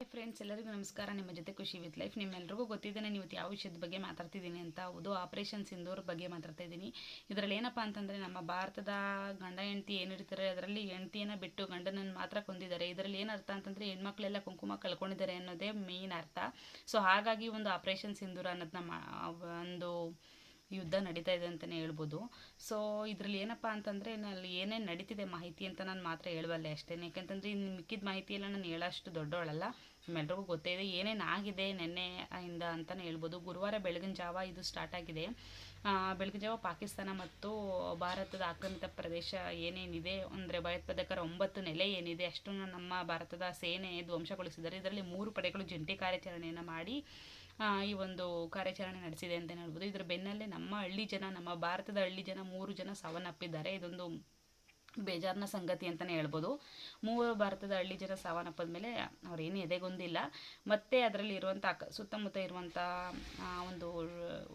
Friends ಎಲ್ಲರಿಗೂ ನಮಸ್ಕಾರ. ನಿಮ್ಮ ಜೊತೆ ಖುಷಿ ವಿತ್ ಲೈಫ್. ನಿಮ್ಮೆಲ್ಲರಿಗೂ ಗೊತ್ತಿದ್ದೇನೆ ನೀವು ಯಾವ ವಿಷಯದ ಬಗ್ಗೆ ಮಾತಾಡ್ತಿದ್ದೀನಿ ಅಂತ. ಹೌದು, ಆಪರೇಷನ್ ಸಿಂಧೂರ್ ಬಗ್ಗೆ ಮಾತಾಡ್ತಾ ಇದ್ದೀನಿ. ಇದರಲ್ಲಿ ಏನಪ್ಪ ಅಂತಂದರೆ, ನಮ್ಮ ಭಾರತದ ಗಂಡ ಹೆಂಡತಿ ಏನಿರ್ತಾರೆ ಅದರಲ್ಲಿ ಹೆಂಡತಿಯನ್ನು ಬಿಟ್ಟು ಗಂಡನನ್ನು ಮಾತ್ರ ಕೊಂದಿದ್ದಾರೆ. ಇದರಲ್ಲಿ ಏನು ಅರ್ಥ ಅಂತಂದರೆ, ಹೆಣ್ಮಕ್ಳೆಲ್ಲ ಕುಂಕುಮ ಕಳ್ಕೊಂಡಿದ್ದಾರೆ ಅನ್ನೋದೇ ಮೇಯ್ನ್ ಅರ್ಥ. ಸೊ ಹಾಗಾಗಿ ಒಂದು ಆಪರೇಷನ್ ಸಿಂಧೂರ್ ಅನ್ನೋದನ್ನ ಒಂದು ಯುದ್ಧ ನಡೀತಾ ಇದೆ ಅಂತಲೇ ಹೇಳ್ಬೋದು. ಸೊ ಇದರಲ್ಲಿ ಏನಪ್ಪ ಅಂತಂದರೆ, ಅಲ್ಲಿ ಏನೇನು ನಡೀತಿದೆ ಮಾಹಿತಿ ಅಂತ ನಾನು ಮಾತ್ರ ಹೇಳಬಲ್ಲೆ ಅಷ್ಟೇ. ಯಾಕಂತಂದರೆ ಇನ್ನು ಮಿಕ್ಕಿದ ಮಾಹಿತಿ ಎಲ್ಲ ನಾನು ಹೇಳೋಷ್ಟು ದೊಡ್ಡವಳಲ್ಲ. ನಿಮ್ಮೆಲ್ರಿಗೂ ಗೊತ್ತೇ ಇದೆ ಏನೇನು ಆಗಿದೆ ನಿನ್ನೆಯಿಂದ ಅಂತಲೇ ಹೇಳ್ಬೋದು. ಗುರುವಾರ ಬೆಳಗಿನ ಜಾವ ಇದು ಸ್ಟಾರ್ಟ್ ಆಗಿದೆ. ಬೆಳಗಿನ ಜಾವ ಪಾಕಿಸ್ತಾನ ಮತ್ತು ಭಾರತದ ಆಕ್ರಮಿತ ಪ್ರದೇಶ ಏನೇನಿದೆ ಅಂದರೆ ಭಯೋತ್ಪಾದಕರ 9 ನೆಲೆ ಏನಿದೆ ಅಷ್ಟನ್ನು ನಮ್ಮ ಭಾರತದ ಸೇನೆ ಧ್ವಂಸಗೊಳಿಸಿದ್ದಾರೆ. ಇದರಲ್ಲಿ 3 ಪಡೆಗಳು ಜಂಟಿ ಕಾರ್ಯಾಚರಣೆಯನ್ನು ಮಾಡಿ ಈ ಒಂದು ಕಾರ್ಯಾಚರಣೆ ನಡೆಸಿದೆ ಅಂತಲೇ ಹೇಳ್ಬೋದು. ಇದರ ಬೆನ್ನಲ್ಲೇ ನಮ್ಮ ಭಾರತದ ಹಳ್ಳಿ ಜನ 3 ಜನ ಸಾವನ್ನಪ್ಪಿದ್ದಾರೆ. ಇದೊಂದು ಬೇಜಾರಿನ ಸಂಗತಿ ಅಂತಲೇ ಹೇಳ್ಬೋದು. 3 ಭಾರತದ ಹಳ್ಳಿ ಜನ ಸಾವನ್ನಪ್ಪಿದ ಮೇಲೆ ಅವರೇನು ಎದೆಗೊಂದಿಲ್ಲ. ಮತ್ತು ಅದರಲ್ಲಿ ಇರುವಂಥ ಸುತ್ತಮುತ್ತ ಇರುವಂಥ ಒಂದು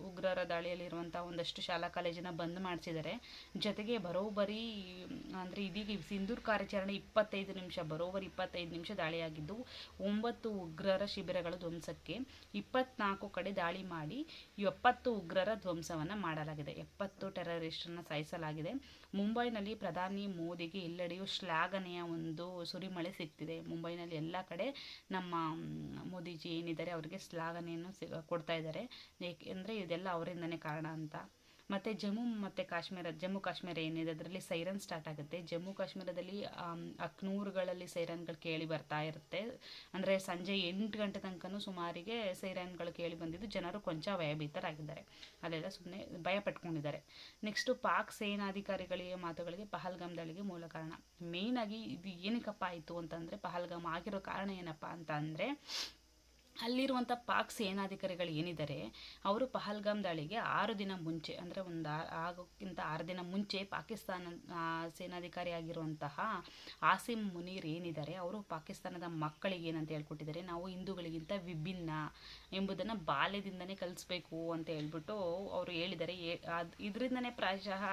ಉಗ್ರರ ದಾಳಿಯಲ್ಲಿರುವಂಥ ಒಂದಷ್ಟು ಶಾಲಾ ಕಾಲೇಜನ್ನು ಬಂದ್ ಮಾಡಿಸಿದ್ದಾರೆ. ಜೊತೆಗೆ ಬರೋಬ್ಬರಿ ಅಂದರೆ ಇದೀಗ ಸಿಂಧೂರ್ ಕಾರ್ಯಾಚರಣೆ 25 ನಿಮಿಷ, ಬರೋಬ್ಬರಿ 25 ನಿಮಿಷ ದಾಳಿಯಾಗಿದ್ದು 9 ಉಗ್ರರ ಶಿಬಿರಗಳು ಧ್ವಂಸಕ್ಕೆ, 24 ಕಡೆ ದಾಳಿ ಮಾಡಿ 70 ಉಗ್ರರ ಧ್ವಂಸವನ್ನು ಮಾಡಲಾಗಿದೆ. 70 ಟೆರರಿಸ್ಟನ್ನು ಸಾಯಿಸಲಾಗಿದೆ. ಮುಂಬೈನಲ್ಲಿ ಪ್ರಧಾನಿ ಮೋದಿಗೆ ಎಲ್ಲೆಡೆಯೂ ಶ್ಲಾಘನೆಯ ಒಂದು ಸುರಿಮಳೆ ಸಿಗ್ತಿದೆ. ಮುಂಬೈನಲ್ಲಿ ಎಲ್ಲ ಕಡೆ ನಮ್ಮ ಮೋದಿಜಿ ಏನಿದ್ದಾರೆ ಅವರಿಗೆ ಶ್ಲಾಘನೆಯನ್ನು ಕೊಡ್ತಾ ಇದ್ದಾರೆ. ಏಕೆಂದರೆ ಇದೆಲ್ಲ ಅವರಿಂದನೇ ಕಾರಣ ಅಂತ. ಮತ್ತು ಜಮ್ಮು ಕಾಶ್ಮೀರ ಏನಿದೆ ಅದರಲ್ಲಿ ಸೈರನ್ ಸ್ಟಾರ್ಟ್ ಆಗುತ್ತೆ. ಜಮ್ಮು ಕಾಶ್ಮೀರದಲ್ಲಿ ಅಕ್ನೂರುಗಳಲ್ಲಿ ಸೈರನ್ಗಳು ಕೇಳಿ ಬರ್ತಾ ಇರುತ್ತೆ. ಅಂದರೆ ಸಂಜೆ 8 ಗಂಟೆ ತನಕನೂ ಸುಮಾರಿಗೆ ಸೈರನ್ಗಳು ಕೇಳಿ ಬಂದಿದ್ದು ಜನರು ಕೊಂಚ ಭಯಭೀತರಾಗಿದ್ದಾರೆ. ಅಲ್ಲೆಲ್ಲ ಸುಮ್ಮನೆ ಭಯ ಪಟ್ಕೊಂಡಿದ್ದಾರೆ. ನೆಕ್ಸ್ಟು ಪಾಕ್ ಸೇನಾಧಿಕಾರಿಗಳಿಗೆ ಮಾತುಗಳಿಗೆ ಪಹಲ್ಗಾಮ್ ದಾಳಿಗೆ ಮೂಲ ಕಾರಣ. ಮೇಯ್ನಾಗಿ ಇದು ಏನಕ್ಕಪ್ಪ ಆಯಿತು ಅಂತಂದರೆ, ಪಹಲ್ಗಾಮ್ ಆಗಿರೋ ಕಾರಣ ಏನಪ್ಪ ಅಂತ ಅಂದರೆ, ಅಲ್ಲಿರುವಂಥ ಪಾಕ್ ಸೇನಾಧಿಕಾರಿಗಳು ಏನಿದ್ದಾರೆ ಅವರು ಪಹಲ್ಗಾಮ್ ದಾಳಿಗೆ 6 ದಿನ ಮುಂಚೆ, ಅಂದರೆ ಆಗೋಕ್ಕಿಂತ 6 ದಿನ ಮುಂಚೆ ಪಾಕಿಸ್ತಾನ ಸೇನಾಧಿಕಾರಿ ಆಗಿರುವಂತಹ ಆಸಿಮ್ ಮುನೀರ್ ಏನಿದ್ದಾರೆ ಅವರು ಪಾಕಿಸ್ತಾನದ ಮಕ್ಕಳಿಗೆ ಏನಂತ ಹೇಳ್ಕೊಟ್ಟಿದ್ದಾರೆ, ನಾವು ಹಿಂದೂಗಳಿಗಿಂತ ವಿಭಿನ್ನ ಎಂಬುದನ್ನು ಬಾಲ್ಯದಿಂದನೇ ಕಲಿಸ್ಬೇಕು ಅಂತ ಹೇಳ್ಬಿಟ್ಟು ಅವರು ಹೇಳಿದ್ದಾರೆ. ಇದರಿಂದನೇ ಪ್ರಾಯಶಃ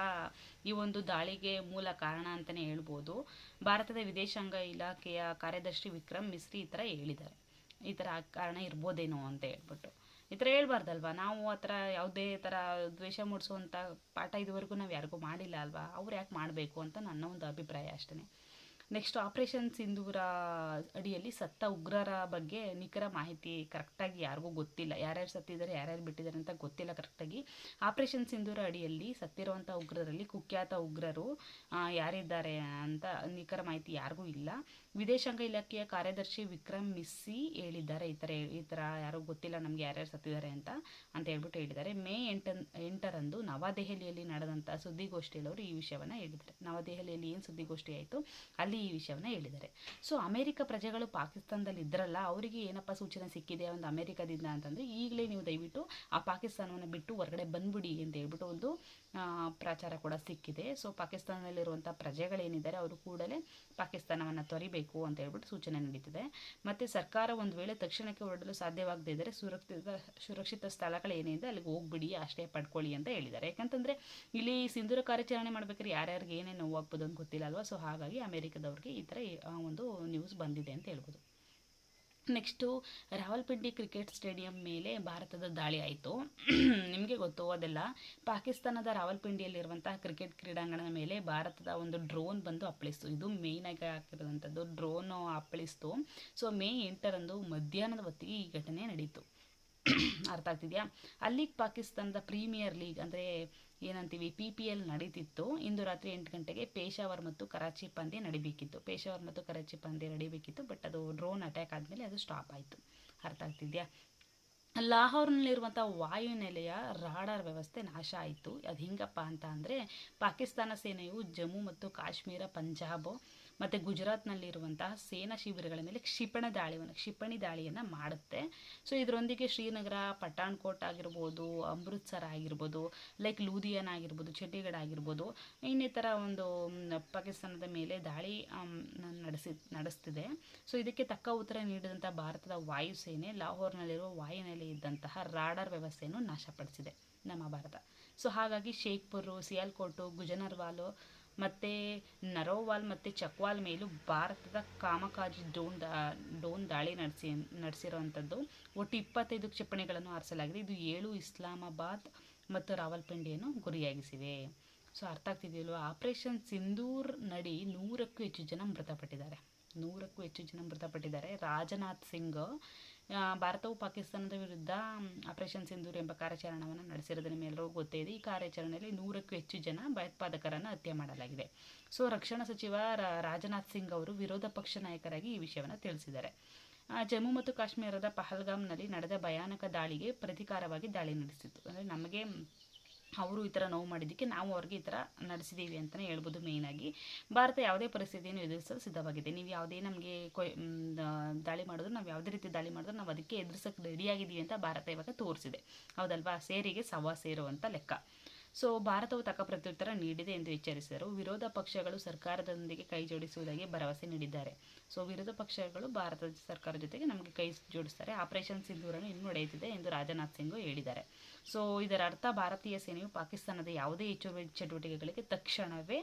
ಈ ಒಂದು ದಾಳಿಗೆ ಮೂಲ ಕಾರಣ ಅಂತಲೇ ಹೇಳ್ಬೋದು. ಭಾರತದ ವಿದೇಶಾಂಗ ಇಲಾಖೆಯ ಕಾರ್ಯದರ್ಶಿ ವಿಕ್ರಮ್ ಮಿಸ್ರಿ ಈ ಥರ ಹೇಳಿದ್ದಾರೆ. ಈ ಥರ ಕಾರಣ ಇರ್ಬೋದೇನೋ ಅಂತ ಹೇಳ್ಬಿಟ್ಟು. ಈ ಥರ ಹೇಳ್ಬಾರ್ದಲ್ವ. ನಾವು ಆ ಥರ ಯಾವುದೇ ಥರ ದ್ವೇಷ ಮೂಡಿಸುವಂಥ ಪಾಠ ಇದುವರೆಗೂ ನಾವು ಯಾರಿಗೂ ಮಾಡಿಲ್ಲ ಅಲ್ವಾ. ಅವ್ರು ಯಾಕೆ ಮಾಡಬೇಕು ಅಂತ ನನ್ನ ಒಂದು ಅಭಿಪ್ರಾಯ ಅಷ್ಟೇ. ನೆಕ್ಸ್ಟ್, ಆಪರೇಷನ್ ಸಿಂಧೂರ ಅಡಿಯಲ್ಲಿ ಸತ್ತ ಉಗ್ರರ ಬಗ್ಗೆ ನಿಖರ ಮಾಹಿತಿ ಕರೆಕ್ಟಾಗಿ ಯಾರಿಗೂ ಗೊತ್ತಿಲ್ಲ. ಯಾರ್ಯಾರು ಸತ್ತಿದ್ದಾರೆ, ಯಾರ್ಯಾರು ಬಿಟ್ಟಿದ್ದಾರೆ ಅಂತ ಗೊತ್ತಿಲ್ಲ ಕರೆಕ್ಟಾಗಿ. ಆಪರೇಷನ್ ಸಿಂಧೂರ ಅಡಿಯಲ್ಲಿ ಸತ್ತಿರುವಂಥ ಉಗ್ರರಲ್ಲಿ ಕುಖ್ಯಾತ ಉಗ್ರರು ಯಾರಿದ್ದಾರೆ ಅಂತ ನಿಖರ ಮಾಹಿತಿ ಯಾರಿಗೂ ಇಲ್ಲ. ವಿದೇಶಾಂಗ ಇಲಾಖೆಯ ಕಾರ್ಯದರ್ಶಿ ವಿಕ್ರಮ್ ಮಿಸ್ಸಿ ಹೇಳಿದ್ದಾರೆ, ಈ ಥರ ಯಾರೂ ಗೊತ್ತಿಲ್ಲ ನಮಗೆ ಯಾರ್ಯಾರು ಸತ್ತಿದ್ದಾರೆ ಅಂತ ಹೇಳ್ಬಿಟ್ಟು ಹೇಳಿದ್ದಾರೆ. ಮೇ 8ರಂದು ನವದೆಹಲಿಯಲ್ಲಿ ನಡೆದಂಥ ಸುದ್ದಿಗೋಷ್ಠಿಯಲ್ಲಿ ಅವರು ಈ ವಿಷಯವನ್ನು ಹೇಳಿದ್ದಾರೆ. ನವದೆಹಲಿಯಲ್ಲಿ ಏನು ಸುದ್ದಿಗೋಷ್ಠಿ ಆಯಿತು ಅಲ್ಲಿ ಈ ವಿಷಯವನ್ನು ಹೇಳಿದ್ದಾರೆ. ಸೊ ಅಮೆರಿಕ ಪ್ರಜೆಗಳು ಪಾಕಿಸ್ತಾನದಲ್ಲಿ ಇದ್ರಲ್ಲ, ಅವರಿಗೆ ಏನಪ್ಪ ಸೂಚನೆ ಸಿಕ್ಕಿದೆ ಒಂದು ಅಮೆರಿಕದಿಂದ ಅಂತಂದರೆ, ಈಗಲೇ ನೀವು ದಯವಿಟ್ಟು ಆ ಪಾಕಿಸ್ತಾನವನ್ನು ಬಿಟ್ಟು ಹೊರಗಡೆ ಬಂದ್ಬಿಡಿ ಅಂತ ಹೇಳ್ಬಿಟ್ಟು ಒಂದು ಪ್ರಚಾರ ಕೂಡ ಸಿಕ್ಕಿದೆ. ಸೊ ಪಾಕಿಸ್ತಾನದಲ್ಲಿರುವಂಥ ಪ್ರಜೆಗಳೇನಿದ್ದಾರೆ ಅವರು ಕೂಡಲೇ ಪಾಕಿಸ್ತಾನವನ್ನು ತೊರಿಬೇಕು ಅಂತ ಹೇಳ್ಬಿಟ್ಟು ಸೂಚನೆ ನೀಡುತ್ತಿದೆ. ಮತ್ತು ಸರ್ಕಾರ ಒಂದು ವೇಳೆ ತಕ್ಷಣಕ್ಕೆ ಹೊರಡಲು ಸಾಧ್ಯವಾಗದೇ ಇದ್ದರೆ ಸುರಕ್ಷಿತ ಸ್ಥಳಗಳೇನಿದೆ ಅಲ್ಲಿಗೆ ಹೋಗ್ಬಿಡಿ, ಆಶ್ರಯ ಪಡ್ಕೊಳ್ಳಿ ಅಂತ ಹೇಳಿದ್ದಾರೆ. ಯಾಕಂತಂದರೆ ಇಲ್ಲಿ ಸಿಂಧೂರ ಕಾರ್ಯಾಚರಣೆ ಮಾಡ್ಬೇಕಾದ್ರೆ ಯಾರ್ಯಾರಿಗೆ ಏನೇನು ನೋವಾಗ್ಬೋದು ಅಂತ ಗೊತ್ತಿಲ್ಲ ಅಲ್ವಾ. ಸೊ ಹಾಗಾಗಿ ಅಮೆರಿಕದವ್ರಿಗೆ ಈ ಥರ ಒಂದು ನ್ಯೂಸ್ ಬಂದಿದೆ ಅಂತ ಹೇಳ್ಬೋದು. ನೆಕ್ಸ್ಟು, ರಾವಲ್ಪಿಂಡಿ ಕ್ರಿಕೆಟ್ ಸ್ಟೇಡಿಯಂ ಮೇಲೆ ಭಾರತದ ದಾಳಿ ಆಯಿತು. ನಿಮಗೆ ಗೊತ್ತು ಅದೆಲ್ಲ. ಪಾಕಿಸ್ತಾನದ ರಾವಲ್ಪಿಂಡಿಯಲ್ಲಿರುವಂತಹ ಕ್ರಿಕೆಟ್ ಕ್ರೀಡಾಂಗಣದ ಮೇಲೆ ಭಾರತದ ಒಂದು ಡ್ರೋನ್ ಬಂದು ಅಪ್ಪಳಿಸ್ತು. ಇದು ಮೇಯ್ನಾಗಿ ಹಾಕಿರೋದಂಥದ್ದು ಡ್ರೋನು ಅಪ್ಪಳಿಸ್ತು. ಸೊ ಮೇ 8ರಂದು ಮಧ್ಯಾಹ್ನದ ಹೊತ್ತಿಗೆ ಈ ಘಟನೆ ನಡೀತು. ಅರ್ಥ ಆಗ್ತಿದೆಯಾ. ಅಲ್ಲಿ ಪಾಕಿಸ್ತಾನದ ಪ್ರೀಮಿಯರ್ ಲೀಗ್ ಅಂದರೆ ಏನಂತೀವಿ PPL ನಡೀತಿತ್ತು. ಇಂದು ರಾತ್ರಿ 8 ಗಂಟೆಗೆ ಪೇಶಾವರ್ ಮತ್ತು ಕರಾಚಿ ಪಂದ್ಯ ನಡಿಬೇಕಿತ್ತು. ಬಟ್ ಅದು ಡ್ರೋನ್ ಅಟ್ಯಾಕ್ ಆದಮೇಲೆ ಅದು ಸ್ಟಾಪ್ ಆಯಿತು. ಅರ್ಥ ಆಗ್ತಿದೆಯಾ. ಲಾಹೋರ್ನಲ್ಲಿರುವಂಥ ವಾಯುನೆಲೆಯ ರಾಡಾರ್ ವ್ಯವಸ್ಥೆ ನಾಶ ಆಯಿತು. ಅದು ಹೆಂಗಪ್ಪ ಅಂತ ಅಂದರೆ, ಪಾಕಿಸ್ತಾನ ಸೇನೆಯು ಜಮ್ಮು ಮತ್ತು ಕಾಶ್ಮೀರ, ಪಂಜಾಬ್ ಮತ್ತು ಗುಜರಾತ್ನಲ್ಲಿರುವಂತಹ ಸೇನಾ ಶಿಬಿರಗಳ ಮೇಲೆ ಕ್ಷಿಪಣಿ ದಾಳಿಯನ್ನು ಮಾಡುತ್ತೆ. ಸೊ ಇದರೊಂದಿಗೆ ಶ್ರೀನಗರ, ಪಠಾಣ್ಕೋಟ್ ಆಗಿರ್ಬೋದು, ಅಮೃತ್ಸರ ಆಗಿರ್ಬೋದು, ಲೈಕ್ ಲೂಧಿಯಾನ ಆಗಿರ್ಬೋದು, ಚಂಡೀಗಢ ಆಗಿರ್ಬೋದು, ಇನ್ನಿತರ ಒಂದು ಪಾಕಿಸ್ತಾನದ ಮೇಲೆ ದಾಳಿ ನಡೆಸ್ತಿದೆ. ಸೊ ಇದಕ್ಕೆ ತಕ್ಕ ಉತ್ತರ ನೀಡಿದಂಥ ಭಾರತದ ವಾಯುಸೇನೆ ಲಾಹೋರ್ನಲ್ಲಿರುವ ವಾಯುನೆಲೆ ಇದ್ದಂತಹ ರಾಡಾರ್ ವ್ಯವಸ್ಥೆಯನ್ನು ನಾಶಪಡಿಸಿದೆ ನಮ್ಮ ಭಾರತ. ಸೊ ಹಾಗಾಗಿ ಶೇಖ್ಪುರ್, ಸಿಯಾಲ್ಕೋಟು, ಗುಜನರ್ವಾಲು ಮತ್ತು ನರೋವಾಲ್ ಮತ್ತು ಚಕ್ವಾಲ್ ಮೇಲೂ ಭಾರತದ ಕಾಮಕಾಜಿ ಡ್ರೋನ್ ದಾಳಿ ನಡೆಸಿರುವಂಥದ್ದು. ಒಟ್ಟು 25 ಕ್ಷಿಪಣಿಗಳನ್ನು ಹಾರಿಸಲಾಗಿದೆ. ಇದು 7 ಇಸ್ಲಾಮಾಬಾದ್ ಮತ್ತು ರಾವಲ್ಪಿಂಡಿಯನ್ನು ಗುರಿಯಾಗಿಸಿವೆ. ಸೊ ಅರ್ಥ ಆಗ್ತಿದೆಯಲ್ವ. ಆಪರೇಷನ್ ಸಿಂಧೂರ್ ನಡಿ 100ಕ್ಕೂ ಹೆಚ್ಚು ಜನ ಮೃತಪಟ್ಟಿದ್ದಾರೆ. ರಾಜನಾಥ್ ಸಿಂಗ್ ಭಾರತವು ಪಾಕಿಸ್ತಾನದ ವಿರುದ್ಧ ಆಪರೇಷನ್ ಸಿಂಧೂರ್ ಎಂಬ ಕಾರ್ಯಾಚರಣೆಯನ್ನು ನಡೆಸಿರೋದು ನಿಮ್ಮೆಲ್ಲರಿಗೂ ಗೊತ್ತೇ ಇದೆ. ಈ ಕಾರ್ಯಾಚರಣೆಯಲ್ಲಿ 100ಕ್ಕೂ ಹೆಚ್ಚು ಜನ ಭಯೋತ್ಪಾದಕರನ್ನು ಹತ್ಯೆ ಮಾಡಲಾಗಿದೆ. ಸೊ ರಕ್ಷಣಾ ಸಚಿವ ರಾಜನಾಥ್ ಸಿಂಗ್ ಅವರು ವಿರೋಧ ಪಕ್ಷ ನಾಯಕರಾಗಿ ಈ ವಿಷಯವನ್ನು ತಿಳಿಸಿದ್ದಾರೆ. ಜಮ್ಮು ಮತ್ತು ಕಾಶ್ಮೀರದ ಪಹಲ್ಗಾಮ್ನಲ್ಲಿ ನಡೆದ ಭಯಾನಕ ದಾಳಿಗೆ ಪ್ರತೀಕಾರವಾಗಿ ದಾಳಿ ನಡೆಸಿತ್ತು. ಅಂದರೆ ನಮಗೆ ಅವರು ಈ ಥರ ನೋವು ಮಾಡಿದ್ದಕ್ಕೆ ನಾವು ಅವ್ರಿಗೆ ಈ ಥರ ನಡೆಸಿದ್ದೀವಿ ಅಂತಲೇ ಹೇಳ್ಬೋದು. ಮೇಯ್ನಾಗಿ ಭಾರತ ಯಾವುದೇ ಪರಿಸ್ಥಿತಿಯನ್ನು ಎದುರಿಸಲು ಸಿದ್ಧವಾಗಿದೆ. ನೀವು ಯಾವುದೇ ನಮಗೆ ದಾಳಿ ಮಾಡಿದ್ರು, ನಾವು ಯಾವುದೇ ರೀತಿ ದಾಳಿ ಮಾಡಿದ್ರು ನಾವು ಅದಕ್ಕೆ ಎದುರಿಸೋಕ್ಕೆ ರೆಡಿಯಾಗಿದ್ದೀವಿ ಅಂತ ಭಾರತ ಇವಾಗ ತೋರಿಸಿದೆ, ಹೌದಲ್ವಾ. ಸೇರಿಗೆ ಸವಾ ಸೇರುವಂಥ ಲೆಕ್ಕ. ಸೊ ಭಾರತವು ತಕ್ಕ ಪ್ರತ್ಯುತ್ತರ ನೀಡಿದೆ ಎಂದು ಎಚ್ಚರಿಸಿದರು. ವಿರೋಧ ಪಕ್ಷಗಳು ಸರ್ಕಾರದೊಂದಿಗೆ ಕೈ ಜೋಡಿಸುವುದಾಗಿ ಭರವಸೆ ನೀಡಿದ್ದಾರೆ. ಸೊ ವಿರೋಧ ಪಕ್ಷಗಳು ಭಾರತದ ಸರ್ಕಾರದ ಜೊತೆಗೆ ನಮಗೆ ಕೈ ಜೋಡಿಸ್ತಾರೆ. ಆಪರೇಷನ್ ಸಿಂಧೂರನ್ನು ಇನ್ನೂ ನಡೆಯುತ್ತಿದೆ ಎಂದು ರಾಜನಾಥ್ ಸಿಂಗ್ ಹೇಳಿದ್ದಾರೆ. ಸೊ ಇದರ ಅರ್ಥ ಭಾರತೀಯ ಸೇನೆಯು ಪಾಕಿಸ್ತಾನದ ಯಾವುದೇ ಹೆಚ್ಚುವರಿ ಚಟುವಟಿಕೆಗಳಿಗೆ ತಕ್ಷಣವೇ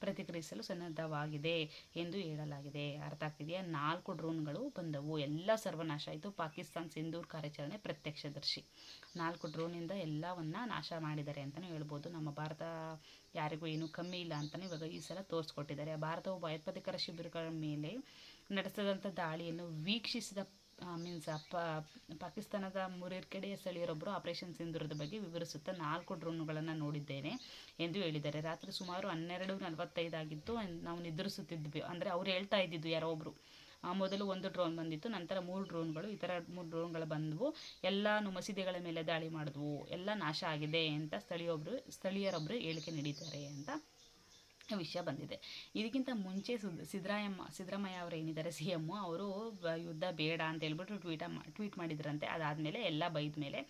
ಪ್ರತಿಕ್ರಿಯಿಸಲು ಸನ್ನದ್ಧವಾಗಿದೆ ಎಂದು ಹೇಳಲಾಗಿದೆ. ಅರ್ಥ ಆಗ್ತಿದೆಯಾ. 4 ಡ್ರೋನ್ಗಳು ಬಂದವು, ಎಲ್ಲ ಸರ್ವನಾಶ ಆಯಿತು. ಪಾಕಿಸ್ತಾನ್ ಸಿಂಧೂರ್ ಕಾರ್ಯಾಚರಣೆ ಪ್ರತ್ಯಕ್ಷದರ್ಶಿ. 4 ಡ್ರೋನಿಂದ ಎಲ್ಲವನ್ನ ನಾಶ ಮಾಡಿದ್ದಾರೆ ಅಂತಲೇ ಹೇಳ್ಬೋದು. ನಮ್ಮ ಭಾರತ ಯಾರಿಗೂ ಏನೂ ಕಮ್ಮಿ ಇಲ್ಲ ಅಂತಲೇ ಇವಾಗ ಈ ಸಲ ತೋರಿಸ್ಕೊಟ್ಟಿದ್ದಾರೆ. ಭಾರತವು ಭಯೋತ್ಪಾದಕರ ಶಿಬಿರಗಳ ಮೇಲೆ ನಡೆಸಿದಂಥ ದಾಳಿಯನ್ನು ವೀಕ್ಷಿಸಿದ ಪಾಕಿಸ್ತಾನದ ಮುರೇರ್ಕೆಡೆಯ ಸ್ಥಳೀಯರೊಬ್ಬರು ಆಪರೇಷನ್ ಸಿಂಧೂರದ ಬಗ್ಗೆ ವಿವರಿಸುತ್ತಾ 4 ಡ್ರೋನ್ಗಳನ್ನು ನೋಡಿದ್ದೇನೆ ಎಂದು ಹೇಳಿದ್ದಾರೆ. ರಾತ್ರಿ ಸುಮಾರು 12:45 ಆಗಿತ್ತು. ನಾವು ನಿದ್ರಿಸುತ್ತಿದ್ವಿ. ಅಂದರೆ ಅವ್ರು ಹೇಳ್ತಾ ಇದ್ದಿದ್ದು ಯಾರೋ ಒಬ್ಬರು. ಮೊದಲು 1 ಡ್ರೋನ್ ಬಂದಿತ್ತು, ನಂತರ 3 ಡ್ರೋನ್ಗಳು, ಈ ಥರ 3 ಡ್ರೋನ್ಗಳು ಬಂದವು. ಎಲ್ಲಾನು ಮಸೀದಿಗಳ ಮೇಲೆ ದಾಳಿ ಮಾಡಿದ್ವು, ಎಲ್ಲ ನಾಶ ಆಗಿದೆ ಅಂತ ಸ್ಥಳೀಯರೊಬ್ಬರು ಹೇಳಿಕೆ ನೀಡಿದ್ದಾರೆ ಅಂತ ವಿಷಯ ಬಂದಿದೆ. ಇದಕ್ಕಿಂತ ಮುಂಚೆ ಸಿದ್ದರಾಮಯ್ಯ ಅವರು ಏನಿದ್ದಾರೆ CM, ಅವರು ಯುದ್ಧ ಬೇಡ ಅಂತ ಹೇಳ್ಬಿಟ್ಟು ಟ್ವೀಟ್ ಮಾಡಿದ್ರಂತೆ. ಅದಾದಮೇಲೆ ಎಲ್ಲ ಬೈದ ಮೇಲೆ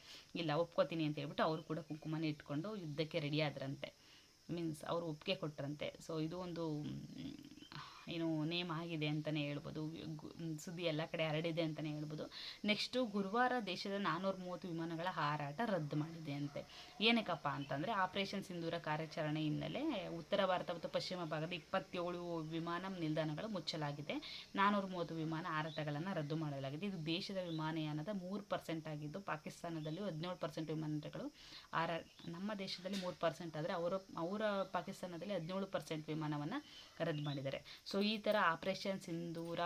ಇಲ್ಲ ಒಪ್ಕೋತೀನಿ ಅಂತ ಹೇಳ್ಬಿಟ್ಟು ಅವರು ಕೂಡ ಕುಂಕುಮನ ಇಟ್ಕೊಂಡು ಯುದ್ಧಕ್ಕೆ ರೆಡಿ ಆದ್ರಂತೆ. ಮೀನ್ಸ್ ಅವರು ಒಪ್ಪಿಗೆ ಕೊಟ್ಟರಂತೆ. ಸೊ ಇದು ಒಂದು ಏನು ನೇಮ್ ಆಗಿದೆ ಅಂತಲೇ ಹೇಳ್ಬೋದು. ಸುದ್ದಿ ಎಲ್ಲ ಕಡೆ ಹರಡಿದೆ ಅಂತಲೇ ಹೇಳ್ಬೋದು. ನೆಕ್ಸ್ಟು ಗುರುವಾರ ದೇಶದ 430 ವಿಮಾನಗಳ ಹಾರಾಟ ರದ್ದು ಮಾಡಿದೆ ಅಂತೆ. ಏನಕ್ಕಪ್ಪ ಅಂತಂದರೆ ಆಪರೇಷನ್ ಸಿಂಧೂರ ಕಾರ್ಯಾಚರಣೆ ಹಿನ್ನೆಲೆ ಉತ್ತರ ಭಾರತ ಮತ್ತು ಪಶ್ಚಿಮ ಭಾಗದ 27 ವಿಮಾನ ನಿಲ್ದಾಣಗಳು ಮುಚ್ಚಲಾಗಿದೆ. 430 ವಿಮಾನ ಹಾರಾಟಗಳನ್ನು ರದ್ದು ಮಾಡಲಾಗಿದೆ. ಇದು ದೇಶದ ವಿಮಾನಯಾನದ 3% ಆಗಿದ್ದು, ಪಾಕಿಸ್ತಾನದಲ್ಲಿ 17% ವಿಮಾನಗಳು ನಮ್ಮ ದೇಶದಲ್ಲಿ 3% ಆದರೆ ಅವರ ಪಾಕಿಸ್ತಾನದಲ್ಲಿ 17% ವಿಮಾನವನ್ನು ರದ್ದು ಮಾಡಿದ್ದಾರೆ. ಸೊ ಈ ಥರ ಆಪರೇಷನ್ ಸಿಂಧೂರ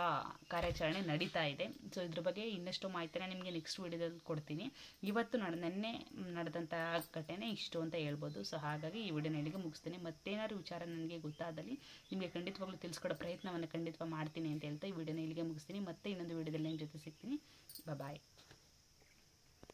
ಕಾರ್ಯಾಚರಣೆ ನಡೀತಾ ಇದೆ. ಸೊ ಇದ್ರ ಬಗ್ಗೆ ಇನ್ನಷ್ಟು ಮಾಹಿತಿನ ನಿಮಗೆ ನೆಕ್ಸ್ಟ್ ವಿಡಿಯೋದಲ್ಲಿ ಕೊಡ್ತೀನಿ. ಇವತ್ತು ನೆನ್ನೆ ನಡೆದಂಥ ಘಟನೆ ಇಷ್ಟು ಅಂತ ಹೇಳ್ಬೋದು. ಸೊ ಹಾಗಾಗಿ ಈ ವಿಡಿಯೋನ ಇಲ್ಲಿಗೆ ಮುಗಿಸ್ತೀನಿ. ಮತ್ತೇನಾದ್ರು ವಿಚಾರ ನನಗೆ ಗೊತ್ತಾದಲ್ಲಿ ನಿಮಗೆ ಖಂಡಿತವಾಗ್ಲೂ ತಿಳಿಸ್ಕೊಡೋ ಪ್ರಯತ್ನವನ್ನು ಖಂಡಿತವಾಗಿ ಮಾಡ್ತೀನಿ ಅಂತ ಹೇಳ್ತಾ ಈ ವಿಡಿಯೋನ ಇಲ್ಲಿಗೆ ಮುಗಿಸ್ತೀನಿ. ಮತ್ತೆ ಇನ್ನೊಂದು ವಿಡಿಯೋದಲ್ಲಿ ನಿಮ್ಮ ಜೊತೆ ಸಿಗ್ತೀನಿ. ಬಾಯ್.